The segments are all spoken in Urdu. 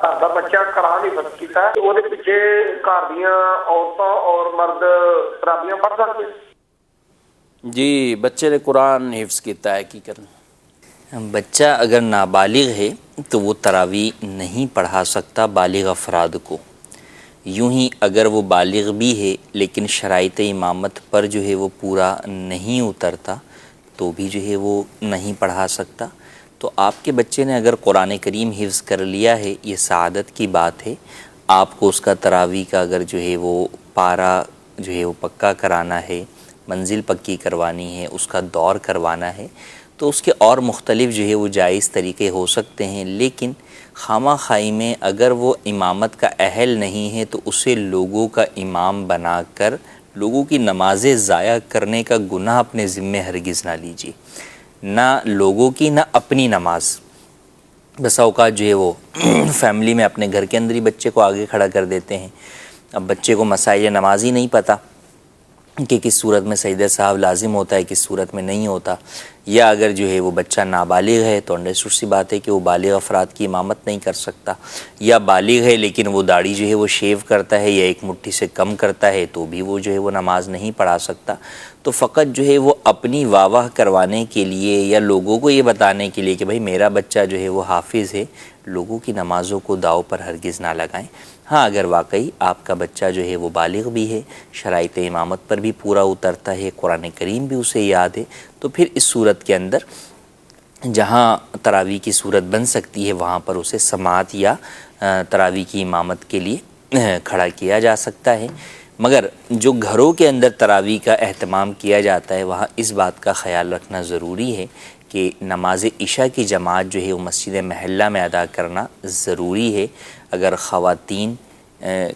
ਘਰ ਦਾ ਬੱਚਾ ਕਰਾ ਨਹੀਂ ਸਕਦਾ ਤੇ ਉਹਦੇ ਪਿੱਛੇ ਘਰ ਦੀਆਂ ਔਰਤਾਂ ਔਰ ਮਰਦ ਤਰਾਬੀਆਂ ਪੜ੍ਹ ਸਕਦੇ? جی بچے نے قرآن حفظ کیتا ہے کی کرنا؟ بچہ اگر نابالغ ہے تو وہ تراویح نہیں پڑھا سکتا بالغ افراد کو. یوں ہی اگر وہ بالغ بھی ہے لیکن شرائط امامت پر جو ہے وہ پورا نہیں اترتا تو بھی جو ہے وہ نہیں پڑھا سکتا. تو آپ کے بچے نے اگر قرآن کریم حفظ کر لیا ہے یہ سعادت کی بات ہے. آپ کو اس کا تراویح کا اگر جو ہے وہ پارا جو ہے وہ پکا کرانا ہے، منزل پکی کروانی ہے، اس کا دور کروانا ہے تو اس کے اور مختلف جو ہے وہ جائز طریقے ہو سکتے ہیں. لیکن خامہ خواہی میں اگر وہ امامت کا اہل نہیں ہے تو اسے لوگوں کا امام بنا کر لوگوں کی نمازیں ضائع کرنے کا گناہ اپنے ذمے ہرگز نہ لیجیے. نہ لوگوں کی نہ اپنی نماز. بسا اوقات جو ہے وہ فیملی میں اپنے گھر کے اندر ہی بچے کو آگے کھڑا کر دیتے ہیں. اب بچے کو مسائل نماز ہی نہیں پتہ کہ کس صورت میں سجدہ صاحب لازم ہوتا ہے، کس صورت میں نہیں ہوتا. یا اگر جو ہے وہ بچہ نابالغ ہے تو انڈرسٹوڈ سی بات ہے کہ وہ بالغ افراد کی امامت نہیں کر سکتا. یا بالغ ہے لیکن وہ داڑھی جو ہے وہ شیو کرتا ہے یا ایک مٹھی سے کم کرتا ہے تو بھی وہ جو ہے وہ نماز نہیں پڑھا سکتا. تو فقط جو ہے وہ اپنی واہ واہ کروانے کے لیے یا لوگوں کو یہ بتانے کے لیے کہ بھائی میرا بچہ جو ہے وہ حافظ ہے، لوگوں کی نمازوں کو داؤ پر ہرگز نہ لگائیں. ہاں اگر واقعی آپ کا بچہ جو ہے وہ بالغ بھی ہے، شرائط امامت پر بھی پورا اترتا ہے، قرآن کریم بھی اسے یاد ہے، تو پھر اس صورت کے اندر جہاں تراویح کی صورت بن سکتی ہے وہاں پر اسے سماعت یا تراویح کی امامت کے لیے کھڑا کیا جا سکتا ہے. مگر جو گھروں کے اندر تراویح کا اہتمام کیا جاتا ہے وہاں اس بات کا خیال رکھنا ضروری ہے کہ نماز عشاء کی جماعت جو ہے وہ مسجد محلہ میں ادا کرنا ضروری ہے. اگر خواتین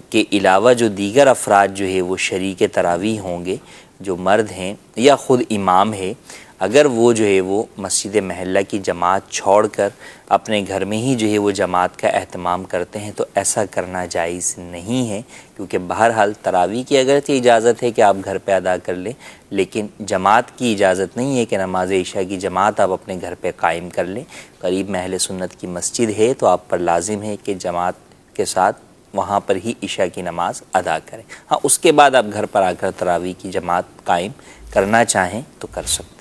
کے علاوہ جو دیگر افراد جو ہے وہ شریک تراویح ہوں گے، جو مرد ہیں یا خود امام ہے، اگر وہ جو ہے وہ مسجد محلہ کی جماعت چھوڑ کر اپنے گھر میں ہی جو ہے وہ جماعت کا اہتمام کرتے ہیں تو ایسا کرنا جائز نہیں ہے. کیونکہ بہرحال تراویح کی اگرچہ اجازت ہے کہ آپ گھر پہ ادا کر لیں، لیکن جماعت کی اجازت نہیں ہے کہ نماز عشاء کی جماعت آپ اپنے گھر پہ قائم کر لیں. قریب میں اہل سنت کی مسجد ہے تو آپ پر لازم ہے کہ جماعت کے ساتھ وہاں پر ہی عشاء کی نماز ادا کریں. ہاں اس کے بعد آپ گھر پر آ کر تراویح کی جماعت قائم کرنا چاہیں تو کر سکتے ہیں.